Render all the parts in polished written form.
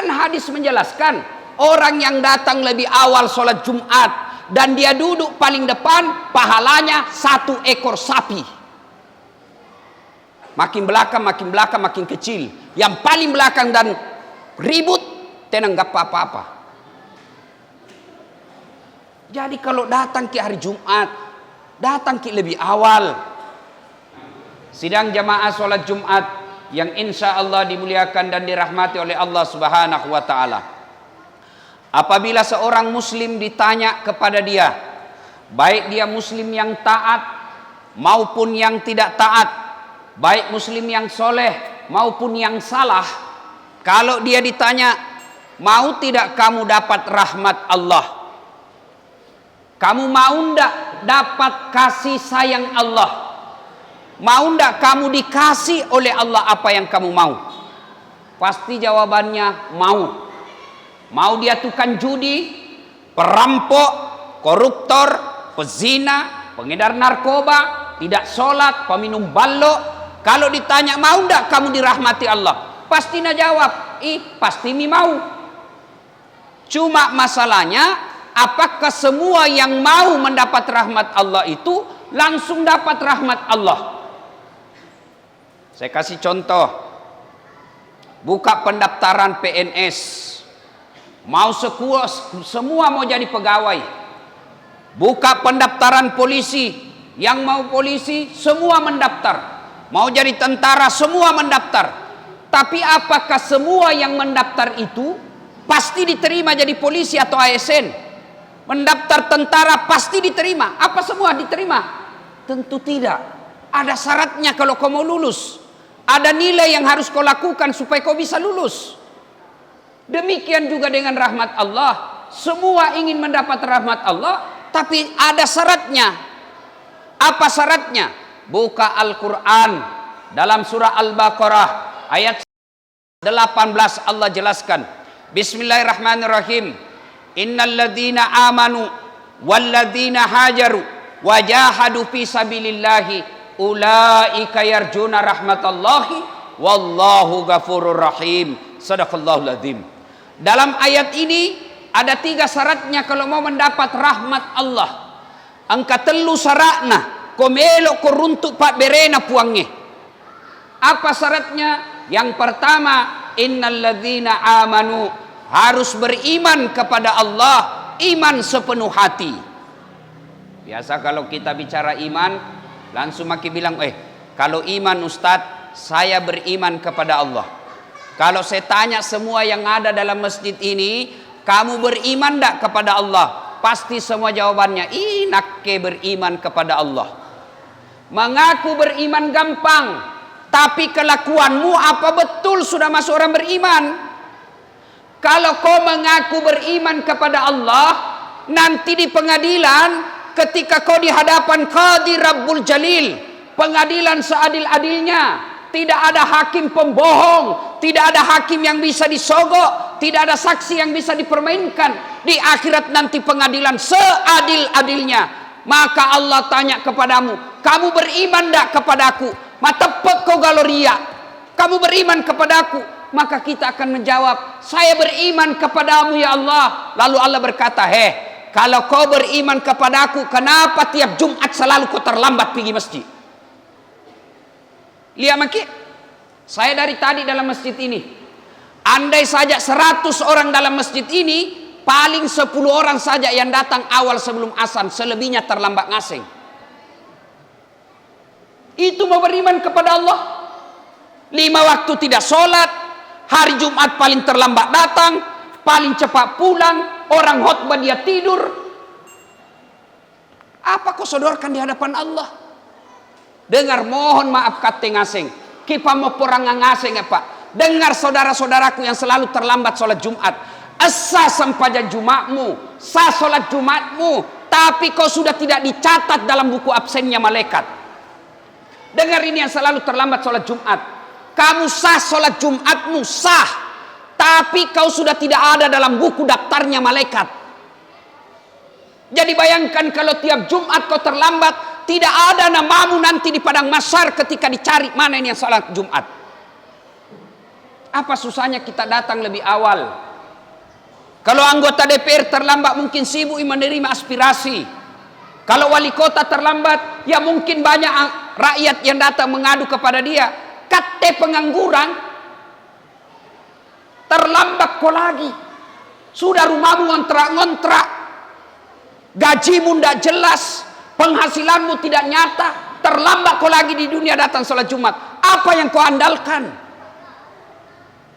Kan hadis menjelaskan, orang yang datang lebih awal sholat Jumat dan dia duduk paling depan, pahalanya 1 ekor sapi. Makin belakang makin kecil. Yang paling belakang dan ribut, tenang gak apa-apa. Jadi kalau datang ke hari Jumat, datang ke lebih awal. Sidang jamaah sholat Jumat yang insya Allah dimuliakan dan dirahmati oleh Allah Subhanahu wa ta'ala. Apabila seorang muslim ditanya kepada dia, baik dia muslim yang taat maupun yang tidak taat, baik muslim yang soleh maupun yang salah, kalau dia ditanya, mau tidak kamu dapat rahmat Allah? Kamu mau ndak dapat kasih sayang Allah? Mau ndak kamu dikasih oleh Allah apa yang kamu mau? Pasti jawabannya mau. Mau dia tukang judi, perampok, koruptor, pezina, pengedar narkoba, tidak sholat, peminum balok. Kalau ditanya mau ndak kamu dirahmati Allah? Pasti nak jawab, pasti mi mau. Cuma masalahnya, apakah semua yang mau mendapat rahmat Allah itu langsung dapat rahmat Allah? Saya kasih contoh. Buka pendaftaran PNS. Mau semua mau jadi pegawai. Buka pendaftaran polisi. Yang mau polisi semua mendaftar. Mau jadi tentara semua mendaftar. Tapi apakah semua yang mendaftar itu pasti diterima jadi polisi atau ASN? Mendaftar tentara pasti diterima. Apa semua diterima? Tentu tidak. Ada syaratnya kalau kau mau lulus. Ada nilai yang harus kau lakukan supaya kau bisa lulus. Demikian juga dengan rahmat Allah. Semua ingin mendapat rahmat Allah, tapi ada syaratnya. Apa syaratnya? Buka Al-Quran. Dalam surah Al-Baqarah ayat 18 Allah jelaskan. Bismillahirrahmanirrahim. Innal ladzina amanu wal ladzina hajaru wajahadu fi sabilillahi ulaika yarjuna rahmatallahi wallahu ghafurur rahim. Sadaqallahul adzim. Dalam ayat ini ada 3 syaratnya kalau mau mendapat rahmat Allah. Angka telu syaratna komelo koruntuk pak berena puangnya. Apa syaratnya? Yang pertama, innal ladzina amanu, harus beriman kepada Allah, iman sepenuh hati. Biasa kalau kita bicara iman, langsung makin bilang, kalau iman Ustadz, saya beriman kepada Allah. Kalau saya tanya semua yang ada dalam masjid ini, kamu beriman tak kepada Allah? Pasti semua jawabannya, nakke beriman kepada Allah. Mengaku beriman gampang, tapi kelakuanmu apa betul sudah masuk orang beriman? Kalau kau mengaku beriman kepada Allah, nanti di pengadilan, ketika kau di hadapan Qadi Rabbul Jalil, pengadilan seadil-adilnya, tidak ada hakim pembohong, tidak ada hakim yang bisa disogok, tidak ada saksi yang bisa dipermainkan. Di akhirat nanti pengadilan seadil-adilnya, maka Allah tanya kepadamu, kamu beriman tak kepadaku? Matepek kau galoria, kamu beriman kepadaku? Maka kita akan menjawab, saya beriman kepadamu ya Allah. Lalu Allah berkata, kalau kau beriman kepadaku, kenapa tiap Jumat selalu kau terlambat pergi masjid? Lihat maki, saya dari tadi dalam masjid ini. Andai saja 100 orang dalam masjid ini, paling 10 orang saja yang datang awal sebelum azan, selebihnya terlambat ngasing. Itu mau beriman kepada Allah. 5 waktu tidak sholat, hari Jumat paling terlambat datang, paling cepat pulang, orang khutbah dia tidur. Apa kau sodorkan di hadapan Allah? Dengar, mohon maaf kate ngasing. Kipa mau porang ngasing apa? Dengar saudara-saudaraku yang selalu terlambat sholat Jumat. Asa sampaja Jumatmu, sah sholat Jumatmu, tapi kau sudah tidak dicatat dalam buku absennya malaikat. Dengar ini yang selalu terlambat sholat Jumat. Kamu sah sholat Jumatmu, sah, tapi kau sudah tidak ada dalam buku daftarnya malaikat. Jadi bayangkan kalau tiap Jumat kau terlambat, tidak ada namamu nanti di padang mahsyar ketika dicari mana ini yang sholat Jumat. Apa susahnya kita datang lebih awal? Kalau anggota DPR terlambat mungkin sibuk menerima aspirasi. Kalau wali kota terlambat, ya mungkin banyak rakyat yang datang mengadu kepada dia. Kate pengangguran, terlambat kau lagi. Sudah rumahmu ngontrak-ngontrak, gajimu tidak jelas, penghasilanmu tidak nyata, terlambat kau lagi di dunia datang sholat Jumat. Apa yang kau andalkan?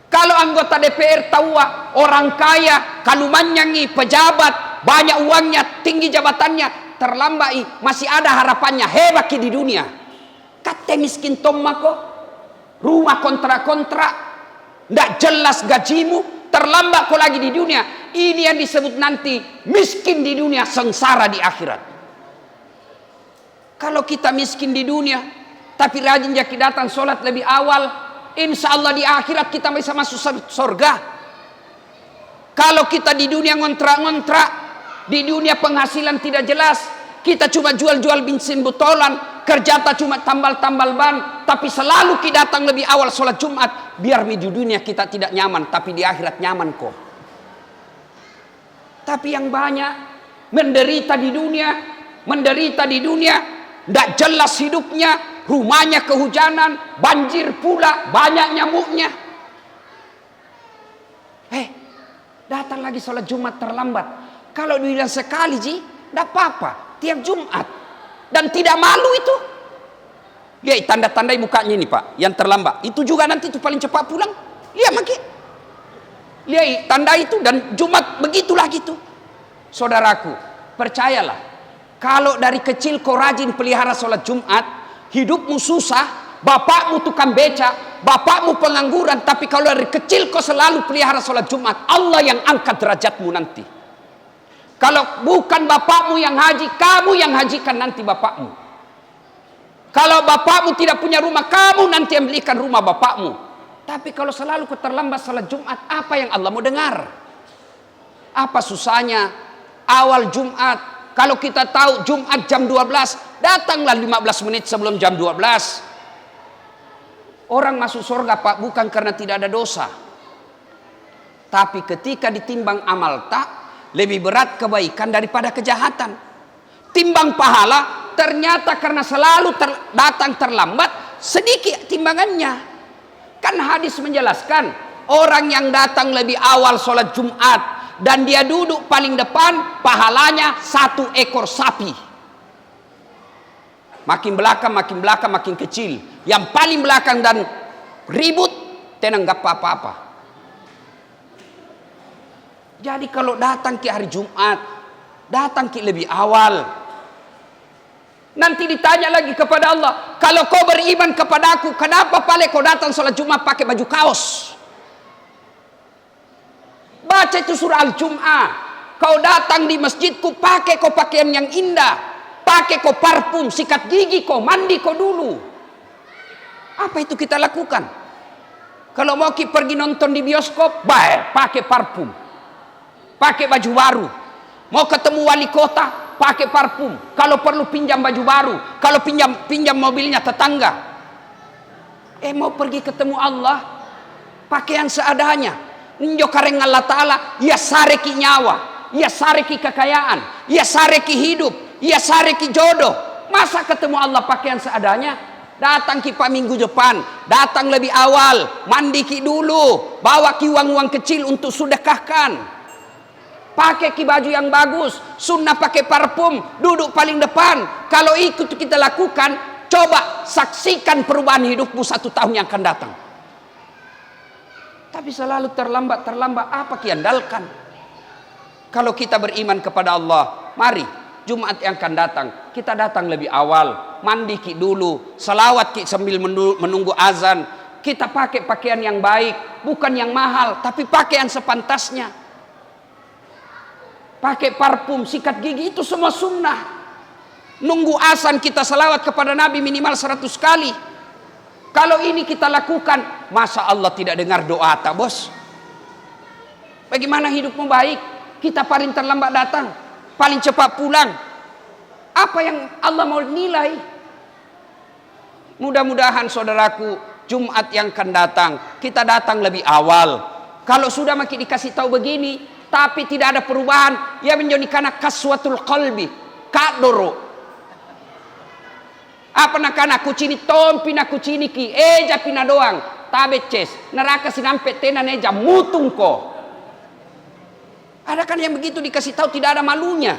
Kalau anggota DPR tahu orang kaya, kalumanyangi, pejabat, banyak uangnya, tinggi jabatannya, terlambat masih ada harapannya, hebat di dunia. Kate miskin tomako, rumah kontrak-kontrak, tidak jelas gajimu, terlambat kau lagi di dunia. Ini yang disebut nanti miskin di dunia, sengsara di akhirat. Kalau kita miskin di dunia, tapi rajin jaki datang sholat lebih awal, insya Allah di akhirat kita bisa masuk surga. Kalau kita di dunia ngontrak-ngontrak, di dunia penghasilan tidak jelas, kita cuma jual-jual bensin botolan, kerja tak cuma tambal-tambal ban, tapi selalu kita datang lebih awal sholat Jumat, biar di dunia kita tidak nyaman, tapi di akhirat nyaman kok. Tapi yang banyak menderita di dunia, tidak jelas hidupnya, rumahnya kehujanan, banjir pula, banyak nyamuknya. Datang lagi sholat Jumat terlambat. Kalau dibilang sekali tidak apa-apa, tiap Jumat. Dan tidak malu itu. Lihat tanda-tandai mukanya ini Pak, yang terlambat. Itu juga nanti itu paling cepat pulang. Lihat maki. Lihat tanda itu dan Jumat begitulah gitu. Saudaraku, percayalah. Kalau dari kecil kau rajin pelihara sholat Jumat, hidupmu susah, bapakmu tukang beca, bapakmu pengangguran, tapi kalau dari kecil kau selalu pelihara sholat Jumat, Allah yang angkat derajatmu nanti. Kalau bukan bapakmu yang haji, kamu yang hajikan nanti bapakmu. Kalau bapakmu tidak punya rumah, kamu nanti yang belikan rumah bapakmu. Tapi kalau selalu kau terlambat sholat Jumat, apa yang Allah mau dengar? Apa susahnya awal Jumat? Kalau kita tahu Jumat jam 12, datanglah 15 menit sebelum jam 12. Orang masuk surga Pak bukan karena tidak ada dosa. Tapi ketika ditimbang amal tak, lebih berat kebaikan daripada kejahatan. Timbang pahala, ternyata karena selalu datang terlambat, sedikit timbangannya. Kan hadis menjelaskan, orang yang datang lebih awal sholat Jumat, dan dia duduk paling depan, pahalanya 1 ekor sapi. Makin belakang, makin kecil. Yang paling belakang dan ribut, tenang gak apa-apa. Jadi kalau datang ke hari Jumat, datang ke lebih awal. Nanti ditanya lagi kepada Allah, kalau kau beriman kepada aku, kenapa paling kau datang sholat Jumat pakai baju kaos? Baca itu surah Al-Jum'ah. Kau datang di masjidku, pakai kau pakaian yang indah, pakai kau parfum, sikat gigi kau, mandi kau dulu. Apa itu kita lakukan? Kalau mau pergi nonton di bioskop, baik, pakai parfum, pakai baju baru. Mau ketemu wali kota, pakai parfum. Kalau perlu pinjam baju baru, kalau pinjam mobilnya tetangga. Mau pergi ketemu Allah, pakaian seadanya. Njo kareng Allah Ta'ala, ia sareki nyawa, ia sareki kekayaan, ia sareki hidup, ia sareki jodoh. Masa ketemu Allah pakaian seadanya? Datang ki Pak minggu depan, datang lebih awal, mandi ki dulu, bawa ki uang-uang kecil untuk sedekahkan. Pakai ki baju yang bagus, sunnah pakai parfum, duduk paling depan. Kalau ikut kita lakukan, coba saksikan perubahan hidupmu 1 tahun yang akan datang. Tapi selalu terlambat, apa kiandalkan? Kalau kita beriman kepada Allah, mari Jumat yang akan datang, kita datang lebih awal, mandi ki dulu, salawat ki sambil menunggu azan. Kita pakai pakaian yang baik, bukan yang mahal, tapi pakaian sepantasnya. Pakai parfum, sikat gigi, itu semua sunnah. Nunggu azan kita salawat kepada Nabi minimal 100 kali. Kalau ini kita lakukan, masa Allah tidak dengar doa tak bos? Bagaimana hidupmu baik? Kita paling terlambat datang, paling cepat pulang. Apa yang Allah mau nilai? Mudah-mudahan saudaraku, Jumat yang akan datang, kita datang lebih awal. Kalau sudah makin dikasih tahu begini, tapi tidak ada perubahan, ya menjadi karena kaswatul qalbi, kadoro. Apa nakana kucini tompi na kucini ki, eja pina doang, tabeces, neraka sinampe tena neja mutung ko. Ada kan yang begitu dikasih tahu tidak ada malunya.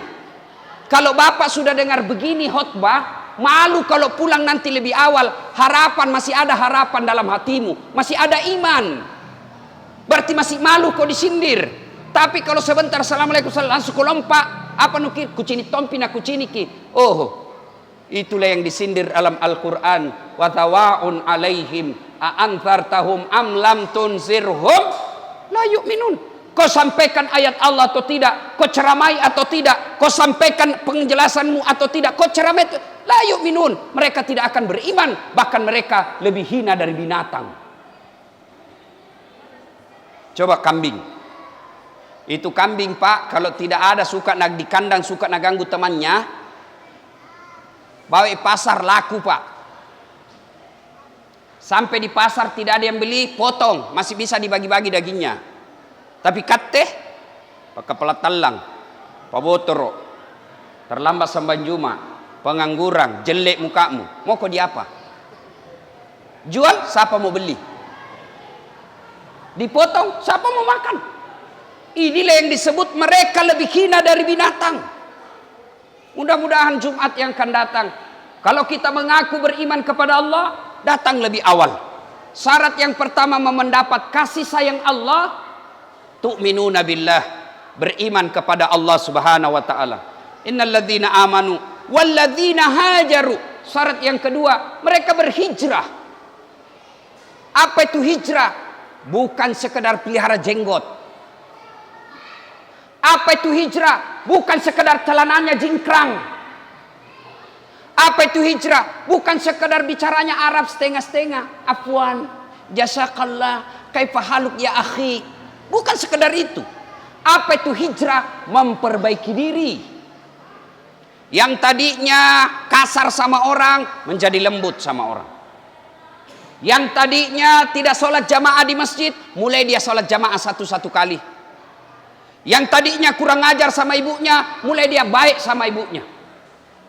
Kalau bapak sudah dengar begini khotbah, malu kalau pulang nanti lebih awal. Harapan, masih ada harapan dalam hatimu, masih ada iman. Berarti masih malu kau disindir. Tapi kalau sebentar assalamualaikum langsung kau lompat, apa nukir kucini tompi na kucini ki. Oh, itulah yang disindir dalam Al-Quran. Wa tawaun alaihim a anthartahum am lam tunzirhum la yu'minun. Kau sampaikan ayat Allah atau tidak, kau ceramai atau tidak, kau sampaikan penjelasanmu atau tidak, kau ceramai, la yu'minun. Mereka tidak akan beriman, bahkan mereka lebih hina dari binatang. Coba kambing. Itu kambing, Pak, kalau tidak ada suka di kandang, suka ganggu temannya, bawa pasar laku, Pak. Sampai di pasar tidak ada yang beli, potong, masih bisa dibagi-bagi dagingnya. Tapi kate pakai pelat talang, pabotoro, terlambat samban juma, pengangguran, jelek mukamu, mau kau di apa? Jual, siapa mau beli? Dipotong, siapa mau makan? Inilah yang disebut mereka lebih hina dari binatang. Mudah-mudahan Jumat yang akan datang, kalau kita mengaku beriman kepada Allah, datang lebih awal. Syarat yang pertama mendapat kasih sayang Allah, tu'minuna billah, beriman kepada Allah Subhanahu wa taala. Innal ladzina amanu wal ladzina hajaru. Syarat yang kedua, mereka berhijrah. Apa itu hijrah? Bukan sekedar pelihara jenggot. Apa itu hijrah? Bukan sekedar celananya jingkrang. Apa itu hijrah? Bukan sekedar bicaranya Arab setengah-setengah. Afwan, jazakallah, kaifa haluk ya akhi. Bukan sekedar itu. Apa itu hijrah? Memperbaiki diri. Yang tadinya kasar sama orang, menjadi lembut sama orang. Yang tadinya tidak sholat jamaah di masjid, mulai dia sholat jamaah satu-satu kali. Yang tadinya kurang ajar sama ibunya, mulai dia baik sama ibunya.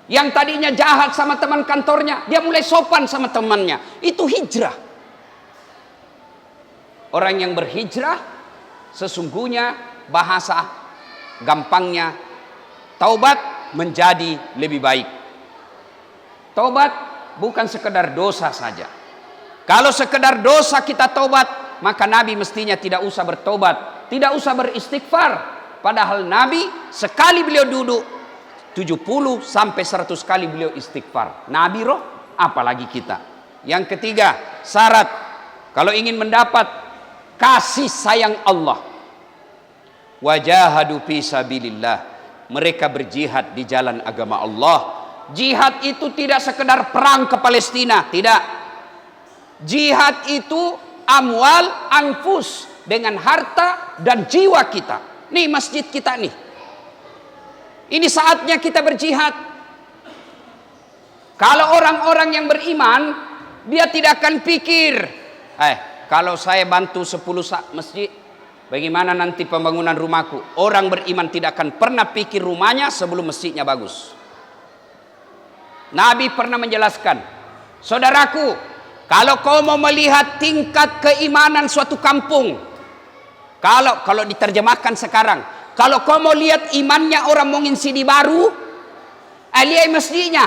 Yang tadinya jahat sama teman kantornya, dia mulai sopan sama temannya. Itu hijrah. Orang yang berhijrah, sesungguhnya bahasa gampangnya, taubat menjadi lebih baik. Taubat bukan sekedar dosa saja. Kalau sekedar dosa kita taubat, maka Nabi mestinya tidak usah bertobat, tidak usah beristighfar. Padahal Nabi sekali beliau duduk 70 sampai 100 kali beliau istighfar. Nabi roh, apalagi kita. Yang ketiga, syarat kalau ingin mendapat kasih sayang Allah, wajahadu fi sabilillah, mereka berjihad di jalan agama Allah. Jihad itu tidak sekedar perang ke Palestina, tidak. Jihad itu amwal, anfus, dengan harta dan jiwa kita. Nih masjid kita nih, ini saatnya kita berjihad. Kalau orang-orang yang beriman, dia tidak akan pikir, kalau saya bantu 10 masjid, bagaimana nanti pembangunan rumahku? Orang beriman tidak akan pernah pikir rumahnya sebelum masjidnya bagus. Nabi pernah menjelaskan, saudaraku, kalau kau mau melihat tingkat keimanan suatu kampung, kalau diterjemahkan sekarang, kalau kau mau lihat imannya orang Mongin Sidi Baru, lihat masjidnya.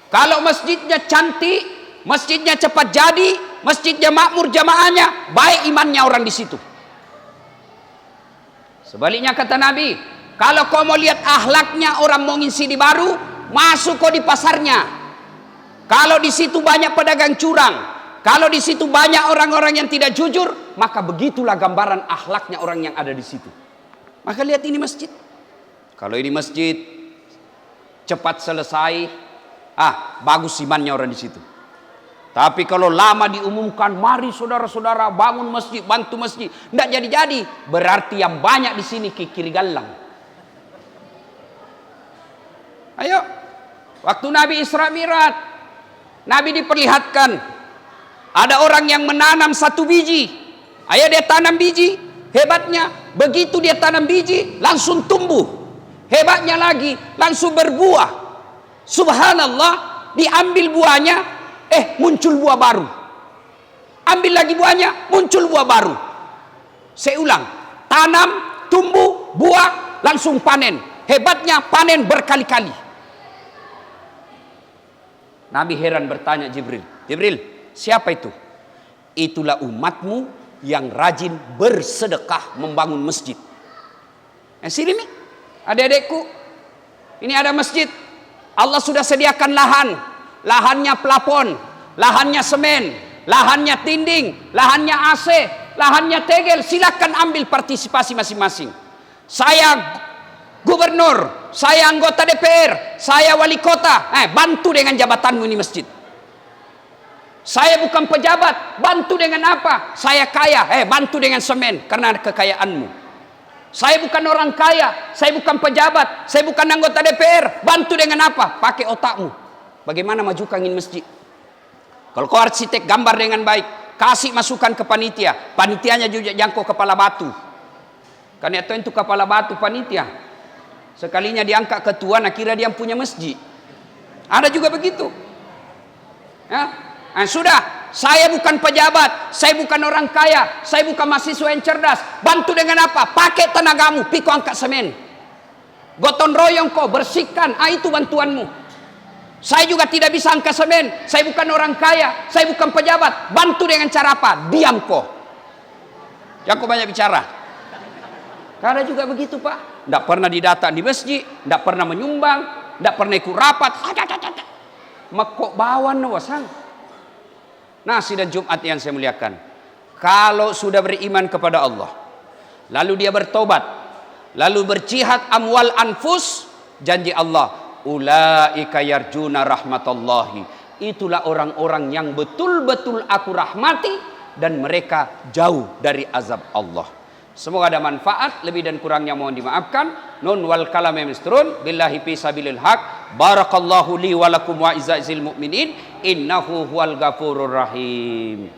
Kalau masjidnya cantik, masjidnya cepat jadi, masjidnya makmur jamaahnya, baik imannya orang di situ. Sebaliknya kata Nabi, kalau kau mau lihat akhlaknya orang Mongin Sidi Baru, masuk kau di pasarnya. Kalau di situ banyak pedagang curang, kalau di situ banyak orang-orang yang tidak jujur, maka begitulah gambaran akhlaknya orang yang ada di situ. Maka lihat ini masjid. Kalau ini masjid cepat selesai, bagus imannya orang di situ. Tapi kalau lama diumumkan, mari saudara-saudara bangun masjid, bantu masjid, tidak jadi-jadi, berarti yang banyak di sini kiri galang. Ayo, waktu Nabi Isra Mi'raj, Nabi diperlihatkan Ada orang yang menanam satu biji. Ayah dia tanam biji, hebatnya begitu dia tanam biji langsung tumbuh. Hebatnya lagi langsung berbuah. Subhanallah, diambil buahnya, muncul buah baru. Ambil lagi buahnya, muncul buah baru. Saya ulang, tanam, tumbuh, buah, langsung panen. Hebatnya panen berkali-kali. Nabi heran bertanya Jibril, siapa itu? Itulah umatmu yang rajin bersedekah membangun masjid. Sini nih, adik-adikku, ini ada masjid. Allah sudah sediakan lahan. Lahannya plafon, lahannya semen, lahannya tinding, lahannya AC, lahannya tegel. Silakan ambil partisipasi masing-masing. Saya gubernur, saya anggota DPR, saya wali kota, bantu dengan jabatanmu ini masjid. Saya bukan pejabat, bantu dengan apa? Saya kaya, bantu dengan semen karena kekayaanmu. Saya bukan orang kaya, saya bukan pejabat, saya bukan anggota DPR, bantu dengan apa? Pakai otakmu. Bagaimana majukan ini masjid? Kalau kau arsitek, gambar dengan baik, kasih masukan ke panitia, panitianya juga jangkau kepala batu. Karena itu kepala batu panitia. Sekalinya diangkat ketua, kira dia punya masjid. Ada juga begitu. Ya. Sudah, saya bukan pejabat, saya bukan orang kaya, saya bukan mahasiswa yang cerdas. Bantu dengan apa? Pakai tenagamu, pikul angkat semen. Gotong royong kau, bersihkan. Itu bantuanmu. Saya juga tidak bisa angkat semen. Saya bukan orang kaya, saya bukan pejabat. Bantu dengan cara apa? Diam kau. Jangan kau banyak bicara. Karena juga begitu Pak. Tidak pernah didatang di masjid, tidak pernah menyumbang, tidak pernah ikut rapat. Makok bawan wasang. Nah, sidang Jumat yang saya muliakan, kalau sudah beriman kepada Allah, lalu dia bertobat, lalu berjihad amwal anfus, janji Allah, ulaika yarjuna rahmatallahi, itulah orang-orang yang betul-betul aku rahmati dan mereka jauh dari azab Allah. Semoga ada manfaat, lebih dan kurangnya mohon dimaafkan. Nun wal kalam misturun billahi fi sabilil haq. Barakallahu li wa lakum wa izzil mu'minin innahu huwal ghafurur rahim.